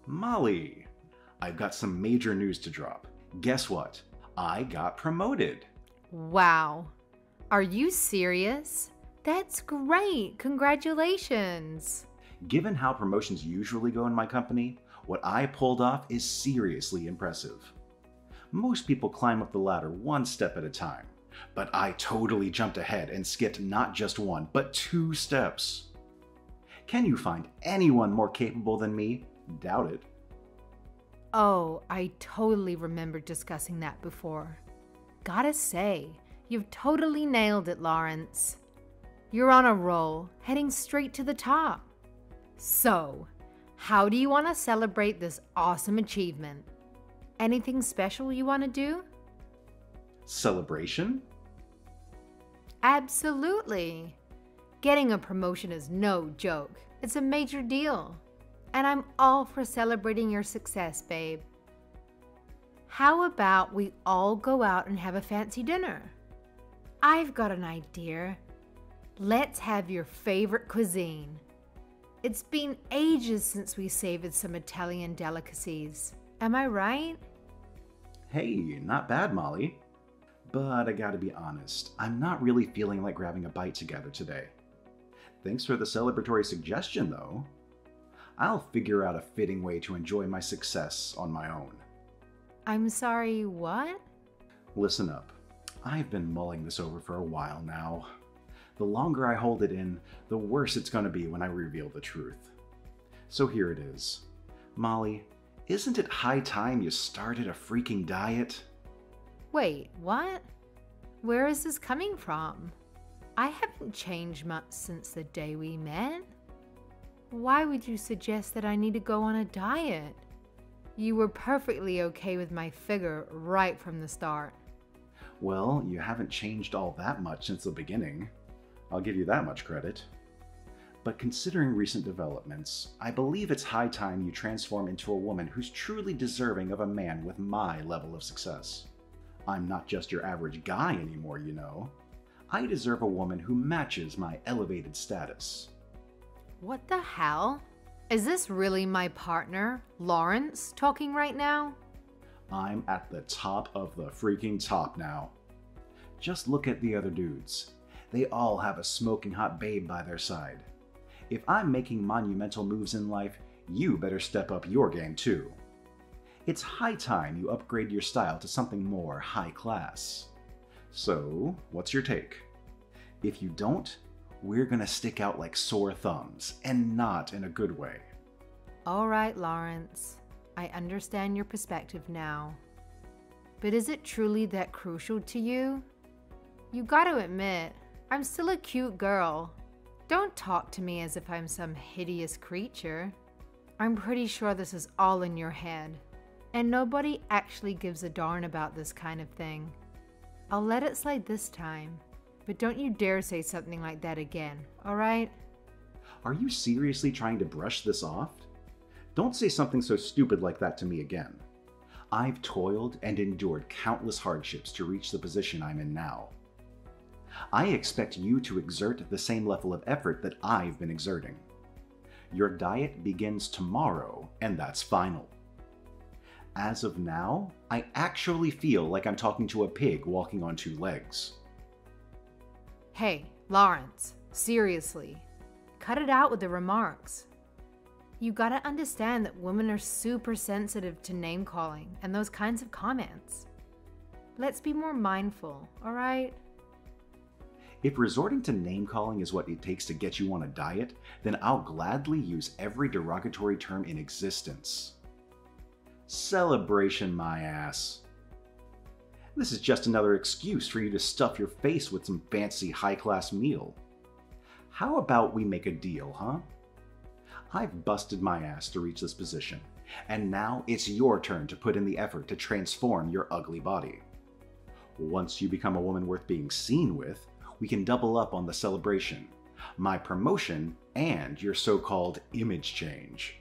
Molly, I've got some major news to drop. Guess what? I got promoted. Wow. Are you serious? That's great. Congratulations. Given how promotions usually go in my company, what I pulled off is seriously impressive. Most people climb up the ladder one step at a time, but I totally jumped ahead and skipped not just one, but 2 steps. Can you find anyone more capable than me? Doubt it. Oh, I totally remember discussing that before. Gotta say, you've totally nailed it, Lawrence. You're on a roll, heading straight to the top. So, how do you want to celebrate this awesome achievement? Anything special you want to do? Celebration? Absolutely. Getting a promotion is no joke. It's a major deal. And I'm all for celebrating your success, babe. How about we all go out and have a fancy dinner? I've got an idea. Let's have your favorite cuisine. It's been ages since we savored some Italian delicacies. Am I right? Hey, not bad, Molly. But I gotta be honest, I'm not really feeling like grabbing a bite together today. Thanks for the celebratory suggestion, though. I'll figure out a fitting way to enjoy my success on my own. I'm sorry, what? Listen up. I've been mulling this over for a while now. The longer I hold it in, the worse it's gonna be when I reveal the truth. So here it is. Molly, isn't it high time you started a freaking diet? Wait, what? Where is this coming from? I haven't changed much since the day we met. Why would you suggest that I need to go on a diet? You were perfectly okay with my figure right from the start. Well, you haven't changed all that much since the beginning. I'll give you that much credit. But considering recent developments, I believe it's high time you transform into a woman who's truly deserving of a man with my level of success. I'm not just your average guy anymore, you know. I deserve a woman who matches my elevated status. What the hell? Is this really my partner, Lawrence, talking right now? I'm at the top of the freaking top now. Just look at the other dudes. They all have a smoking hot babe by their side. If I'm making monumental moves in life, you better step up your game too. It's high time you upgrade your style to something more high class. So, what's your take? If you don't, we're gonna stick out like sore thumbs, and not in a good way. All right, Lawrence. I understand your perspective now. But is it truly that crucial to you? You gotta admit, I'm still a cute girl. Don't talk to me as if I'm some hideous creature. I'm pretty sure this is all in your head, and nobody actually gives a darn about this kind of thing. I'll let it slide this time, but don't you dare say something like that again, alright? Are you seriously trying to brush this off? Don't say something so stupid like that to me again. I've toiled and endured countless hardships to reach the position I'm in now. I expect you to exert the same level of effort that I've been exerting. Your diet begins tomorrow, and that's final. As of now, I actually feel like I'm talking to a pig walking on 2 legs. Hey, Lawrence, seriously. Cut it out with the remarks. You gotta understand that women are super sensitive to name calling and those kinds of comments. Let's be more mindful, alright? If resorting to name calling is what it takes to get you on a diet, then I'll gladly use every derogatory term in existence. Celebration, my ass. This is just another excuse for you to stuff your face with some fancy high-class meal. How about we make a deal, huh? I've busted my ass to reach this position, and now it's your turn to put in the effort to transform your ugly body. Once you become a woman worth being seen with, we can double up on the celebration, my promotion, and your so-called image change.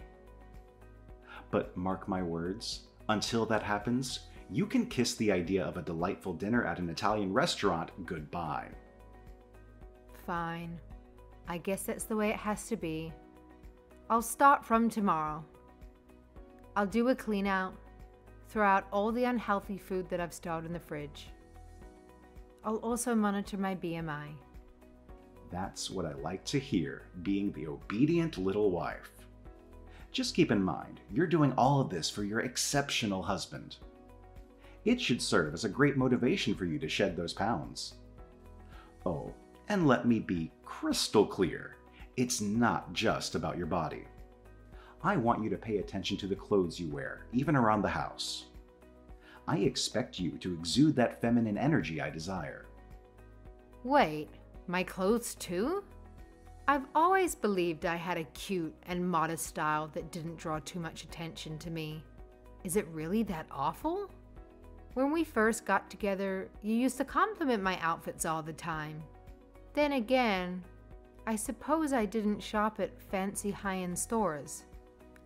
But mark my words, until that happens, you can kiss the idea of a delightful dinner at an Italian restaurant goodbye. Fine. I guess that's the way it has to be. I'll start from tomorrow. I'll do a clean out, throw out all the unhealthy food that I've stored in the fridge. I'll also monitor my BMI. That's what I like to hear, being the obedient little wife. Just keep in mind, you're doing all of this for your exceptional husband. It should serve as a great motivation for you to shed those pounds. Oh, and let me be crystal clear, it's not just about your body. I want you to pay attention to the clothes you wear, even around the house. I expect you to exude that feminine energy I desire. Wait, my clothes too? I've always believed I had a cute and modest style that didn't draw too much attention to me. Is it really that awful? When we first got together, you used to compliment my outfits all the time. Then again, I suppose I didn't shop at fancy high-end stores.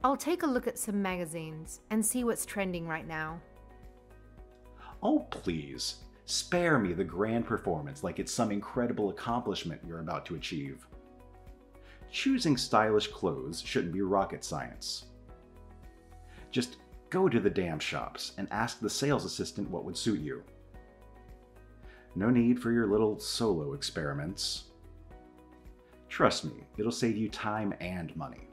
I'll take a look at some magazines and see what's trending right now. Oh, please, spare me the grand performance like it's some incredible accomplishment you're about to achieve. Choosing stylish clothes shouldn't be rocket science. Just go to the damn shops and ask the sales assistant what would suit you. No need for your little solo experiments. Trust me, it'll save you time and money.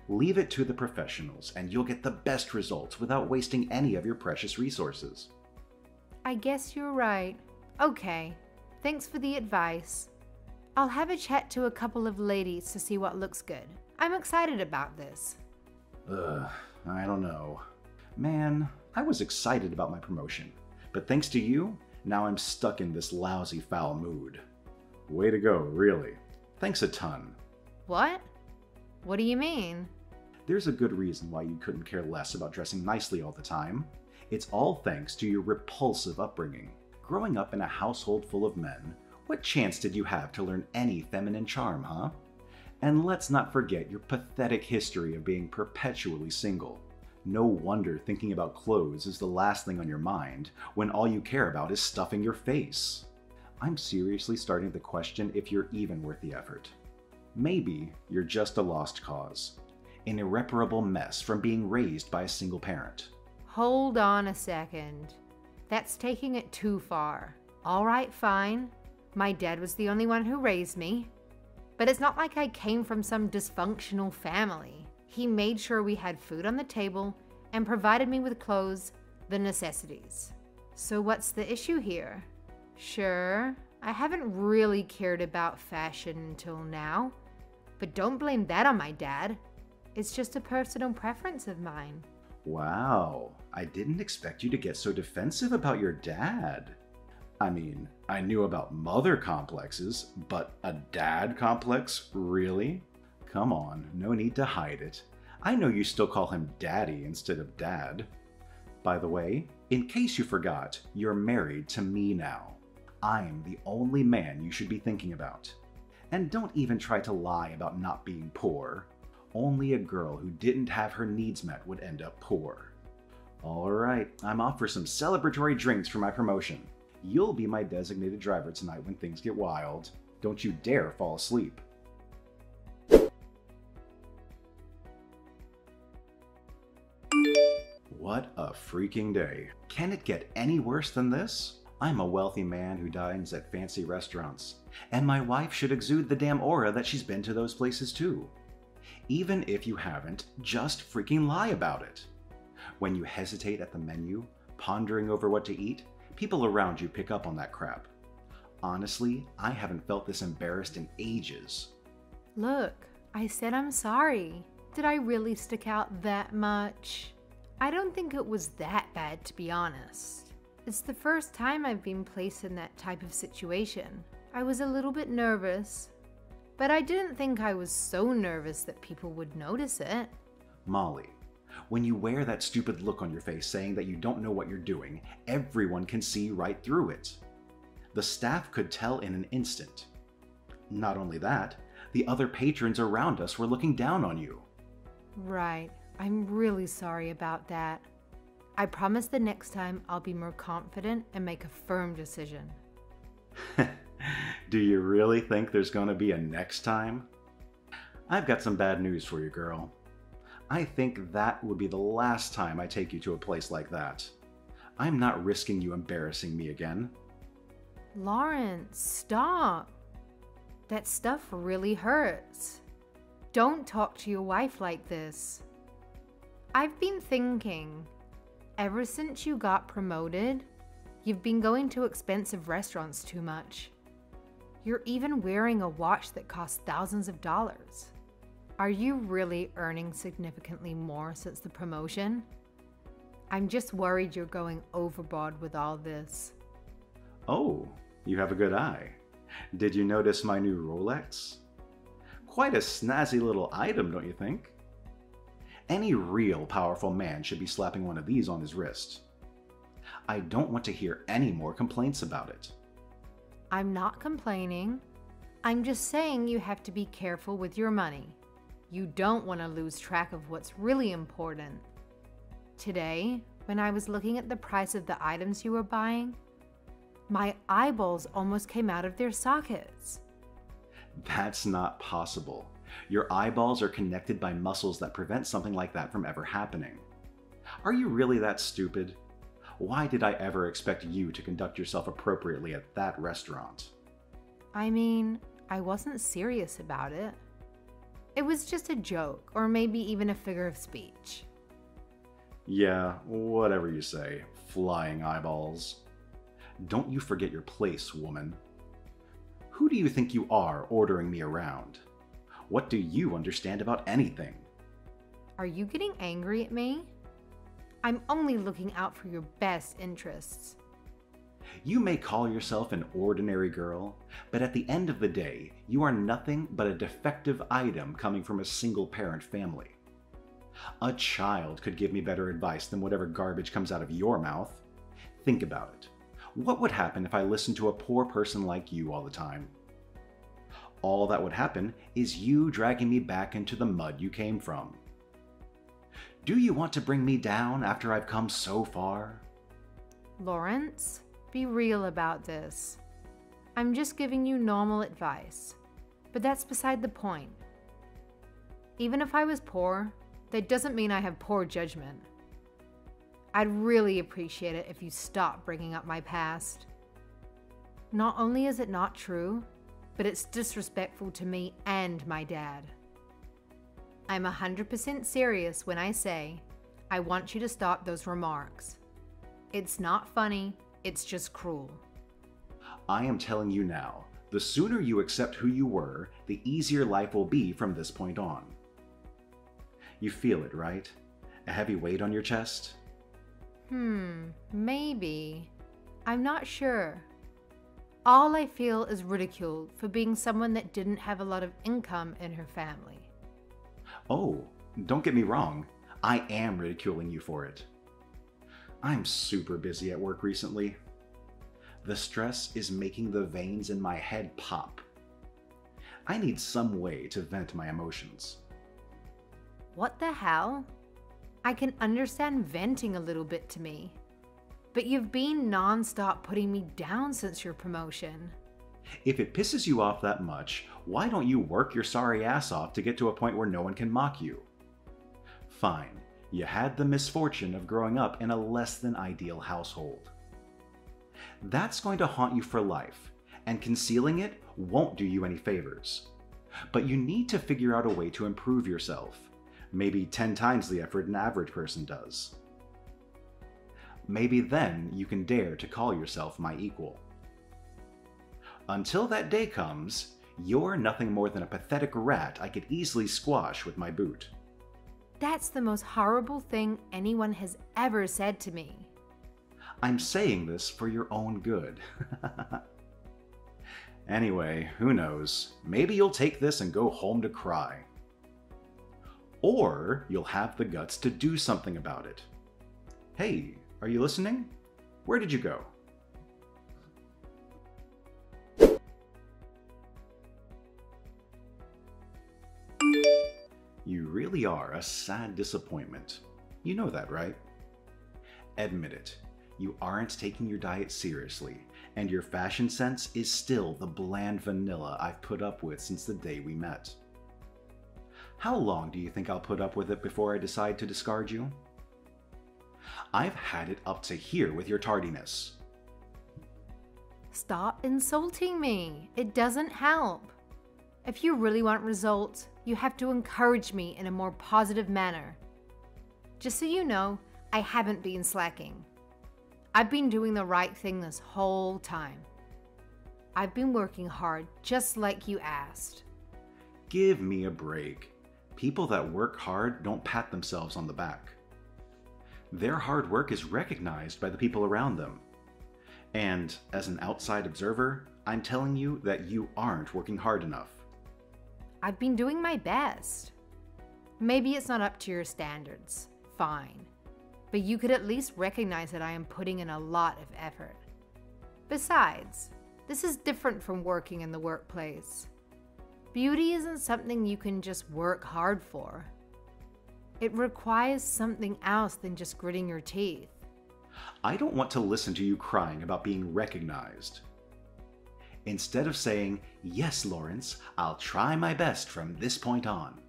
Leave it to the professionals and you'll get the best results without wasting any of your precious resources. I guess you're right. Okay, thanks for the advice. I'll have a chat to a couple of ladies to see what looks good. I'm excited about this. I don't know. Man, I was excited about my promotion, but thanks to you, now I'm stuck in this lousy foul mood. Way to go, really. Thanks a ton. What? What do you mean? There's a good reason why you couldn't care less about dressing nicely all the time. It's all thanks to your repulsive upbringing. Growing up in a household full of men, what chance did you have to learn any feminine charm, huh? And let's not forget your pathetic history of being perpetually single. No wonder thinking about clothes is the last thing on your mind when all you care about is stuffing your face. I'm seriously starting to question if you're even worth the effort. Maybe you're just a lost cause. An irreparable mess from being raised by a single parent. Hold on a second. That's taking it too far. All right, fine. My dad was the only one who raised me. But it's not like I came from some dysfunctional family. He made sure we had food on the table and provided me with clothes, the necessities. So what's the issue here? Sure, I haven't really cared about fashion until now, but don't blame that on my dad. It's just a personal preference of mine. Wow, I didn't expect you to get so defensive about your dad. I mean, I knew about mother complexes, but a dad complex? Really? Come on, no need to hide it. I know you still call him daddy instead of dad. By the way, in case you forgot, you're married to me now. I'm the only man you should be thinking about. And don't even try to lie about not being poor. Only a girl who didn't have her needs met would end up poor. Alright, I'm off for some celebratory drinks for my promotion. You'll be my designated driver tonight when things get wild. Don't you dare fall asleep. What a freaking day. Can it get any worse than this? I'm a wealthy man who dines at fancy restaurants, and my wife should exude the damn aura that she's been to those places too. Even if you haven't, just freaking lie about it. When you hesitate at the menu, pondering over what to eat, people around you pick up on that crap. Honestly, I haven't felt this embarrassed in ages. Look, I said I'm sorry. Did I really stick out that much? I don't think it was that bad, to be honest. It's the first time I've been placed in that type of situation. I was a little bit nervous, but I didn't think I was so nervous that people would notice it. Molly, when you wear that stupid look on your face saying that you don't know what you're doing, everyone can see right through it. The staff could tell in an instant. Not only that, the other patrons around us were looking down on you. Right. I'm really sorry about that. I promise the next time I'll be more confident and make a firm decision. Do you really think there's gonna be a next time? I've got some bad news for you, girl. I think that would be the last time I take you to a place like that. I'm not risking you embarrassing me again. Lawrence, stop. That stuff really hurts. Don't talk to your wife like this. I've been thinking, ever since you got promoted, you've been going to expensive restaurants too much. You're even wearing a watch that costs thousands of dollars. Are you really earning significantly more since the promotion? I'm just worried you're going overboard with all this. Oh, you have a good eye. Did you notice my new Rolex? Quite a snazzy little item, don't you think? Any real powerful man should be slapping one of these on his wrist. I don't want to hear any more complaints about it. I'm not complaining. I'm just saying you have to be careful with your money. You don't want to lose track of what's really important. Today, when I was looking at the price of the items you were buying, my eyeballs almost came out of their sockets. That's not possible. Your eyeballs are connected by muscles that prevent something like that from ever happening. Are you really that stupid? Why did I ever expect you to conduct yourself appropriately at that restaurant? I mean, I wasn't serious about it. It was just a joke, or maybe even a figure of speech. Yeah, whatever you say, flying eyeballs. Don't you forget your place, woman. Who do you think you are ordering me around? What do you understand about anything? Are you getting angry at me? I'm only looking out for your best interests. You may call yourself an ordinary girl, but at the end of the day, you are nothing but a defective item coming from a single-parent family. A child could give me better advice than whatever garbage comes out of your mouth. Think about it. What would happen if I listened to a poor person like you all the time? All that would happen is you dragging me back into the mud you came from. Do you want to bring me down after I've come so far? Lawrence, be real about this. I'm just giving you normal advice, but that's beside the point. Even if I was poor, that doesn't mean I have poor judgment. I'd really appreciate it if you stopped bringing up my past. Not only is it not true, but it's disrespectful to me and my dad. I'm 100% serious when I say I want you to stop those remarks. It's not funny, it's just cruel. I am telling you now, the sooner you accept who you were, the easier life will be from this point on. You feel it, right? A heavy weight on your chest? Maybe. I'm not sure. All I feel is ridiculed for being someone that didn't have a lot of income in her family. Oh, don't get me wrong. I am ridiculing you for it. I'm super busy at work recently. The stress is making the veins in my head pop. I need some way to vent my emotions. What the hell? I can understand venting a little bit to me, but you've been non-stop putting me down since your promotion. If it pisses you off that much, why don't you work your sorry ass off to get to a point where no one can mock you? Fine, you had the misfortune of growing up in a less than ideal household. That's going to haunt you for life, and concealing it won't do you any favors. But you need to figure out a way to improve yourself. Maybe 10 times the effort an average person does. Maybe then you can dare to call yourself my equal. Until that day comes, you're nothing more than a pathetic rat I could easily squash with my boot. That's the most horrible thing anyone has ever said to me. I'm saying this for your own good. Anyway, who knows? Maybe you'll take this and go home to cry. Or you'll have the guts to do something about it. Hey, are you listening? Where did you go? You really are a sad disappointment. You know that, right? Admit it. You aren't taking your diet seriously, and your fashion sense is still the bland vanilla I've put up with since the day we met. How long do you think I'll put up with it before I decide to discard you? I've had it up to here with your tardiness. Stop insulting me. It doesn't help. If you really want results, you have to encourage me in a more positive manner. Just so you know, I haven't been slacking. I've been doing the right thing this whole time. I've been working hard just like you asked. Give me a break. People that work hard don't pat themselves on the back. Their hard work is recognized by the people around them. And as an outside observer, I'm telling you that you aren't working hard enough. I've been doing my best. Maybe it's not up to your standards. Fine. But you could at least recognize that I am putting in a lot of effort. Besides, this is different from working in the workplace. Beauty isn't something you can just work hard for. It requires something else than just gritting your teeth. I don't want to listen to you crying about being recognized. Instead of saying, "Yes, Lawrence, I'll try my best from this point on,"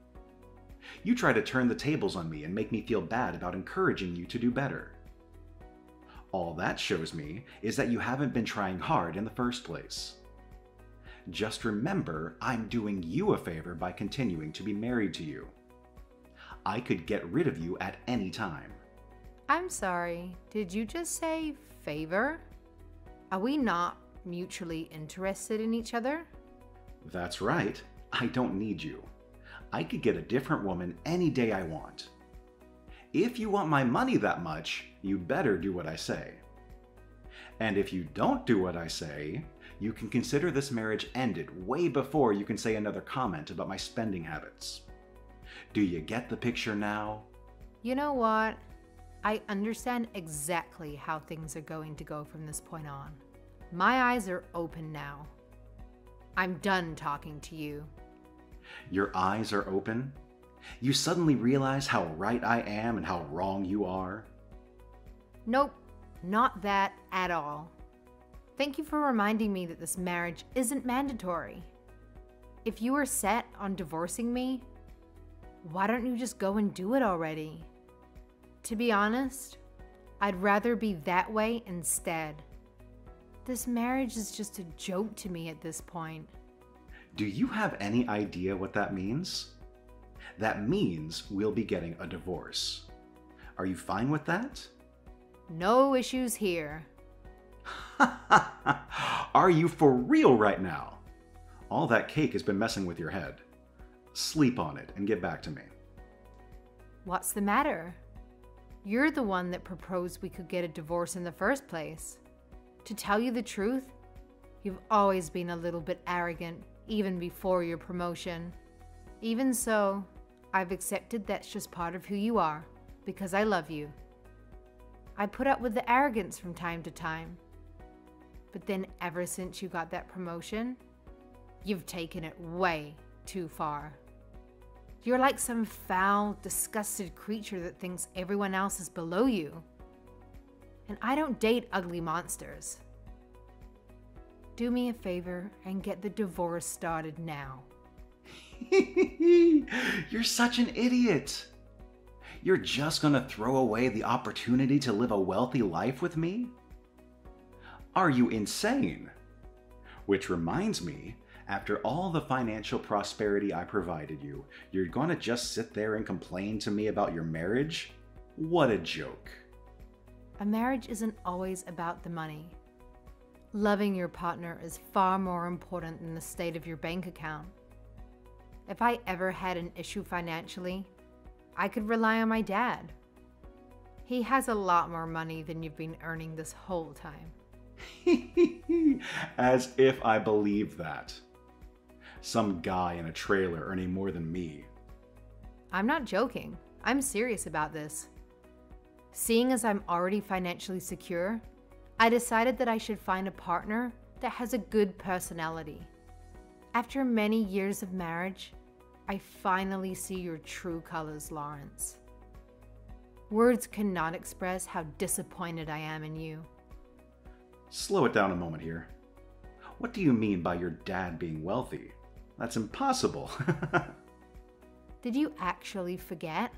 you try to turn the tables on me and make me feel bad about encouraging you to do better. All that shows me is that you haven't been trying hard in the first place. Just remember, I'm doing you a favor by continuing to be married to you. I could get rid of you at any time. I'm sorry, did you just say favor? Are we not mutually interested in each other? That's right. I don't need you. I could get a different woman any day I want. If you want my money that much, you better do what I say. And if you don't do what I say, you can consider this marriage ended way before you can say another comment about my spending habits. Do you get the picture now? You know what? I understand exactly how things are going to go from this point on. My eyes are open now. I'm done talking to you. Your eyes are open? You suddenly realize how right I am and how wrong you are? Nope, not that at all. Thank you for reminding me that this marriage isn't mandatory. If you are set on divorcing me, why don't you just go and do it already? To be honest, I'd rather be that way instead. This marriage is just a joke to me at this point. Do you have any idea what that means? That means we'll be getting a divorce. Are you fine with that? No issues here. Are you for real right now? All that cake has been messing with your head. Sleep on it and get back to me. What's the matter? You're the one that proposed we could get a divorce in the first place. To tell you the truth, you've always been a little bit arrogant, even before your promotion. Even so, I've accepted that's just part of who you are, because I love you. I put up with the arrogance from time to time. But then ever since you got that promotion, you've taken it way too far. You're like some foul, disgusted creature that thinks everyone else is below you. And I don't date ugly monsters. Do me a favor and get the divorce started now. You're such an idiot. You're just gonna throw away the opportunity to live a wealthy life with me? Are you insane? Which reminds me, after all the financial prosperity I provided you, you're gonna just sit there and complain to me about your marriage? What a joke. A marriage isn't always about the money. Loving your partner is far more important than the state of your bank account. If I ever had an issue financially, I could rely on my dad. He has a lot more money than you've been earning this whole time. As if I believe that. Some guy in a trailer earning more than me. I'm not joking. I'm serious about this. Seeing as I'm already financially secure, I decided that I should find a partner that has a good personality. After many years of marriage, I finally see your true colors, Lawrence. Words cannot express how disappointed I am in you. Slow it down a moment here. What do you mean by your dad being wealthy? That's impossible. Did you actually forget?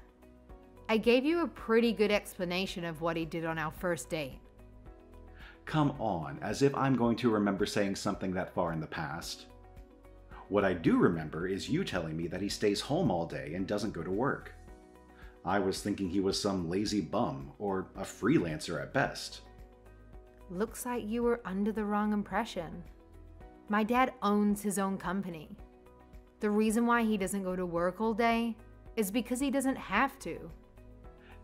I gave you a pretty good explanation of what he did on our first date. Come on, as if I'm going to remember saying something that far in the past. What I do remember is you telling me that he stays home all day and doesn't go to work. I was thinking he was some lazy bum, or a freelancer at best. Looks like you were under the wrong impression. My dad owns his own company. The reason why he doesn't go to work all day is because he doesn't have to.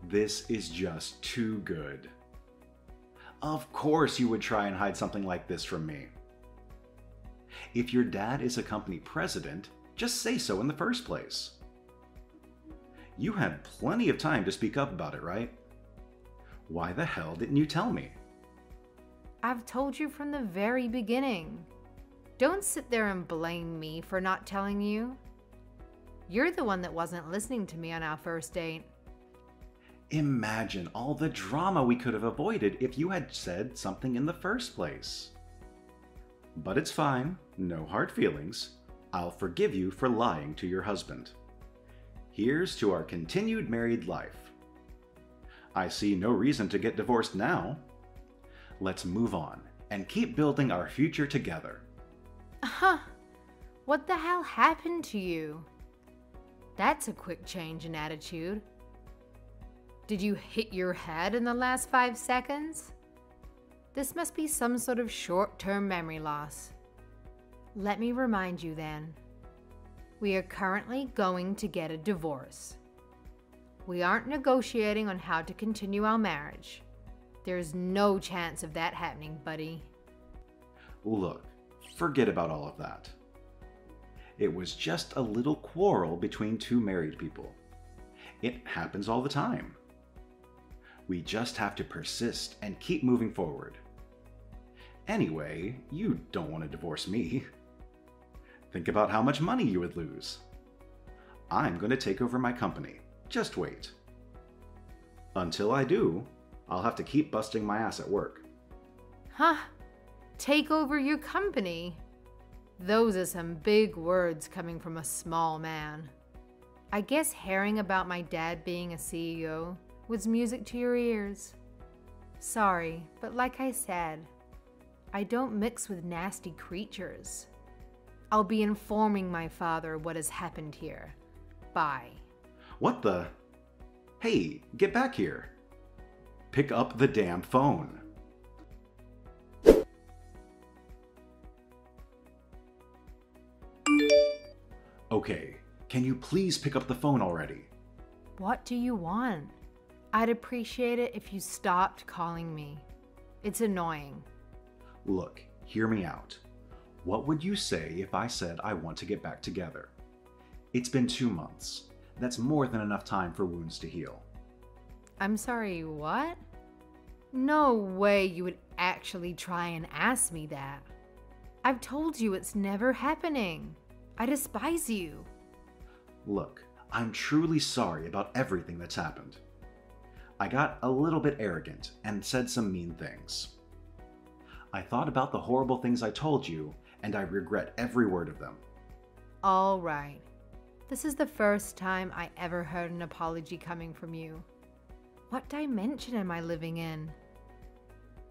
This is just too good. Of course you would try and hide something like this from me. If your dad is a company president, just say so in the first place. You had plenty of time to speak up about it, right? Why the hell didn't you tell me? I've told you from the very beginning. Don't sit there and blame me for not telling you. You're the one that wasn't listening to me on our first date. Imagine all the drama we could have avoided if you had said something in the first place. But it's fine, no hard feelings. I'll forgive you for lying to your husband. Here's to our continued married life. I see no reason to get divorced now. Let's move on and keep building our future together. What the hell happened to you? That's a quick change in attitude. Did you hit your head in the last 5 seconds? This must be some sort of short-term memory loss. Let me remind you then. We are currently going to get a divorce. We aren't negotiating on how to continue our marriage. There's no chance of that happening, buddy. Look, forget about all of that. It was just a little quarrel between two married people. It happens all the time. We just have to persist and keep moving forward. Anyway, you don't want to divorce me. Think about how much money you would lose. I'm going to take over my company. Just wait. Until I do, I'll have to keep busting my ass at work. Huh? Take over your company? Those are some big words coming from a small man. I guess hearing about my dad being a CEO was music to your ears. Sorry, but like I said, I don't mix with nasty creatures. I'll be informing my father what has happened here. Bye. What the? Hey, get back here. Pick up the damn phone. Okay, can you please pick up the phone already? What do you want? I'd appreciate it if you stopped calling me. It's annoying. Look, hear me out. What would you say if I said I want to get back together? It's been 2 months. That's more than enough time for wounds to heal. I'm sorry, what? No way you would actually try and ask me that. I've told you it's never happening. I despise you. Look, I'm truly sorry about everything that's happened. I got a little bit arrogant and said some mean things. I thought about the horrible things I told you, and I regret every word of them. All right. This is the first time I ever heard an apology coming from you. What dimension am I living in?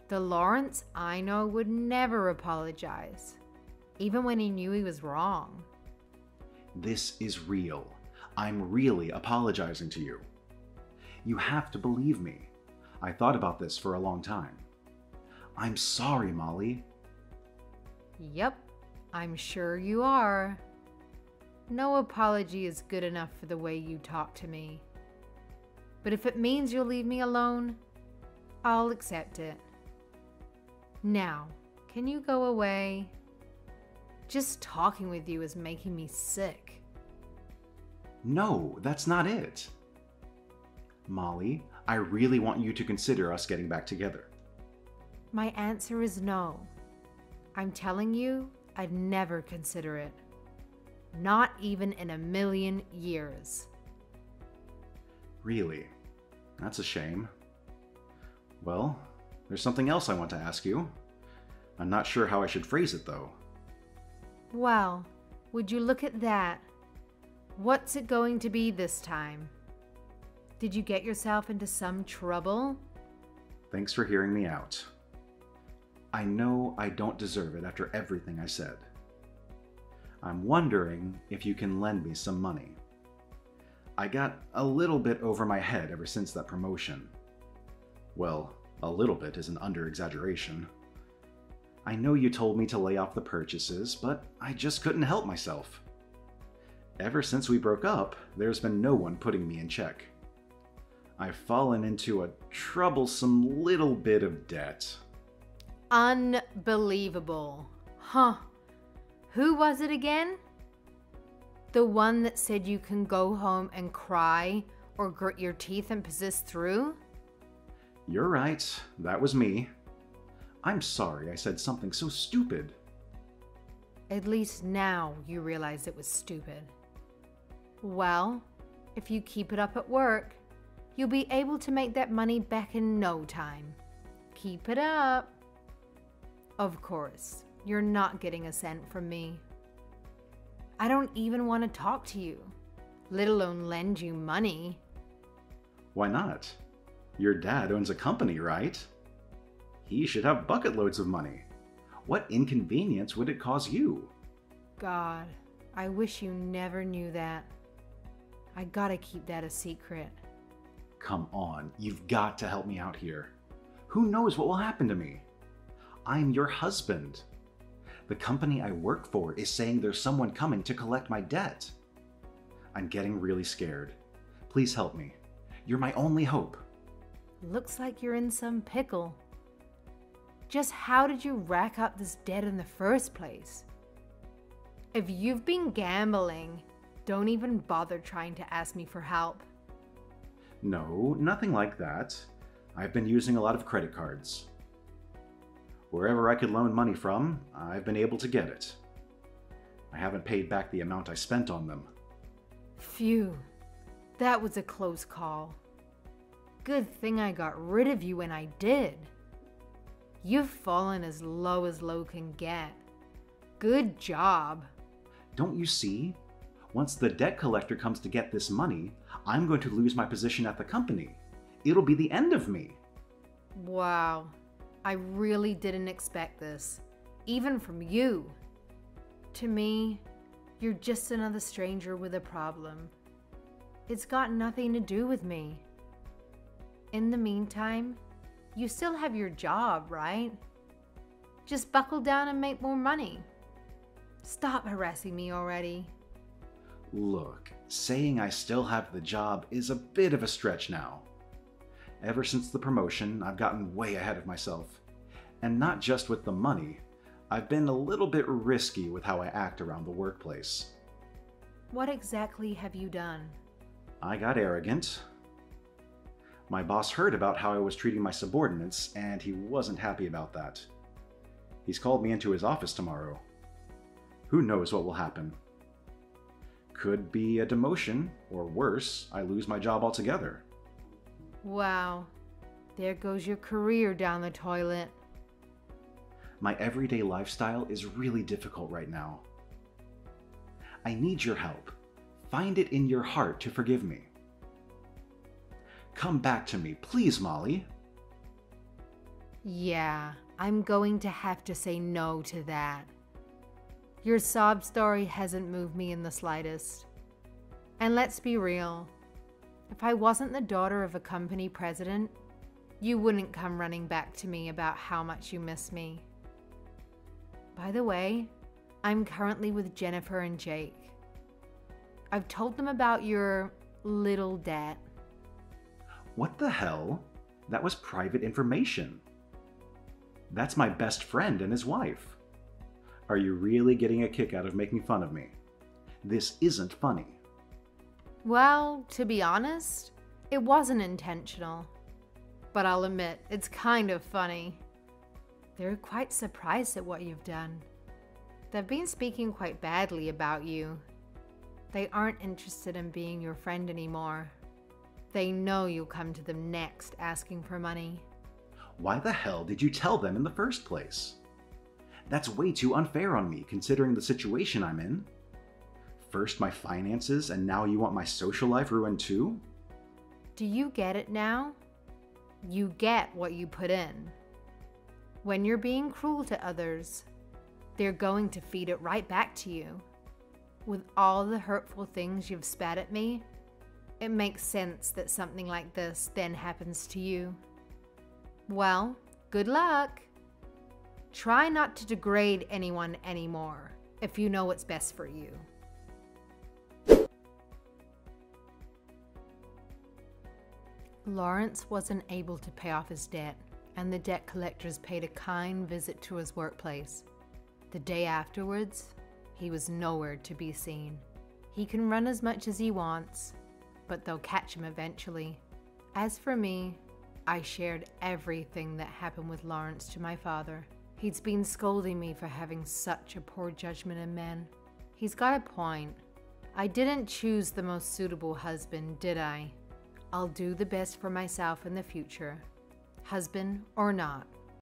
The Lawrence I know would never apologize, even when he knew he was wrong. This is real. I'm really apologizing to you. You have to believe me. I thought about this for a long time. I'm sorry, Molly. Yep, I'm sure you are. No apology is good enough for the way you talk to me. But if it means you'll leave me alone, I'll accept it. Now, can you go away? Just talking with you is making me sick. No, that's not it. Molly, I really want you to consider us getting back together. My answer is no. I'm telling you, I'd never consider it. Not even in a million years. Really? That's a shame. Well, there's something else I want to ask you. I'm not sure how I should phrase it, though. Well, would you look at that? What's it going to be this time? Did you get yourself into some trouble? Thanks for hearing me out. I know I don't deserve it after everything I said. I'm wondering if you can lend me some money. I got a little bit over my head ever since that promotion. Well, a little bit is an under-exaggeration. I know you told me to lay off the purchases, but I just couldn't help myself. Ever since we broke up, there's been no one putting me in check. I've fallen into a troublesome little bit of debt. Unbelievable. Huh. Who was it again? The one that said you can go home and cry or grit your teeth and persist through? You're right, that was me. I'm sorry I said something so stupid. At least now you realize it was stupid. Well, if you keep it up at work, you'll be able to make that money back in no time. Keep it up. Of course, you're not getting a cent from me. I don't even want to talk to you, let alone lend you money. Why not? Your dad owns a company, right? He should have bucket loads of money. What inconvenience would it cause you? God, I wish you never knew that. I gotta keep that a secret. Come on, you've got to help me out here. Who knows what will happen to me? I'm your husband. The company I work for is saying there's someone coming to collect my debt. I'm getting really scared. Please help me. You're my only hope. Looks like you're in some pickle. Just how did you rack up this debt in the first place? If you've been gambling, don't even bother trying to ask me for help. No, nothing like that. I've been using a lot of credit cards. Wherever I could loan money from, I've been able to get it. I haven't paid back the amount I spent on them. Phew, that was a close call. Good thing I got rid of you when I did. You've fallen as low can get. Good job. Don't you see? Once the debt collector comes to get this money, I'm going to lose my position at the company. It'll be the end of me. Wow, I really didn't expect this, even from you. To me, you're just another stranger with a problem. It's got nothing to do with me. In the meantime, you still have your job, right? Just buckle down and make more money. Stop harassing me already. Look, saying I still have the job is a bit of a stretch now. Ever since the promotion, I've gotten way ahead of myself. And not just with the money, I've been a little bit risky with how I act around the workplace. What exactly have you done? I got arrogant. My boss heard about how I was treating my subordinates, and he wasn't happy about that. He's called me into his office tomorrow. Who knows what will happen? Could be a demotion, or worse, I lose my job altogether. Wow, there goes your career down the toilet. My everyday lifestyle is really difficult right now. I need your help. Find it in your heart to forgive me. Come back to me, please, Molly. Yeah, I'm going to have to say no to that. Your sob story hasn't moved me in the slightest. And let's be real, if I wasn't the daughter of a company president, you wouldn't come running back to me about how much you miss me. By the way, I'm currently with Jennifer and Jake. I've told them about your little debt. What the hell? That was private information. That's my best friend and his wife. Are you really getting a kick out of making fun of me? This isn't funny. Well, to be honest, it wasn't intentional. But I'll admit, it's kind of funny. They're quite surprised at what you've done. They've been speaking quite badly about you. They aren't interested in being your friend anymore. They know you'll come to them next asking for money. Why the hell did you tell them in the first place? That's way too unfair on me, considering the situation I'm in. First my finances, and now you want my social life ruined too? Do you get it now? You get what you put in. When you're being cruel to others, they're going to feed it right back to you. With all the hurtful things you've spat at me, it makes sense that something like this then happens to you. Well, good luck. Try not to degrade anyone anymore if you know what's best for you. Lawrence wasn't able to pay off his debt, and the debt collectors paid a kind visit to his workplace. The day afterwards, he was nowhere to be seen. He can run as much as he wants, but they'll catch him eventually. As for me, I shared everything that happened with Lawrence to my father. He's been scolding me for having such a poor judgment in men. He's got a point. I didn't choose the most suitable husband, did I? I'll do the best for myself in the future, husband or not.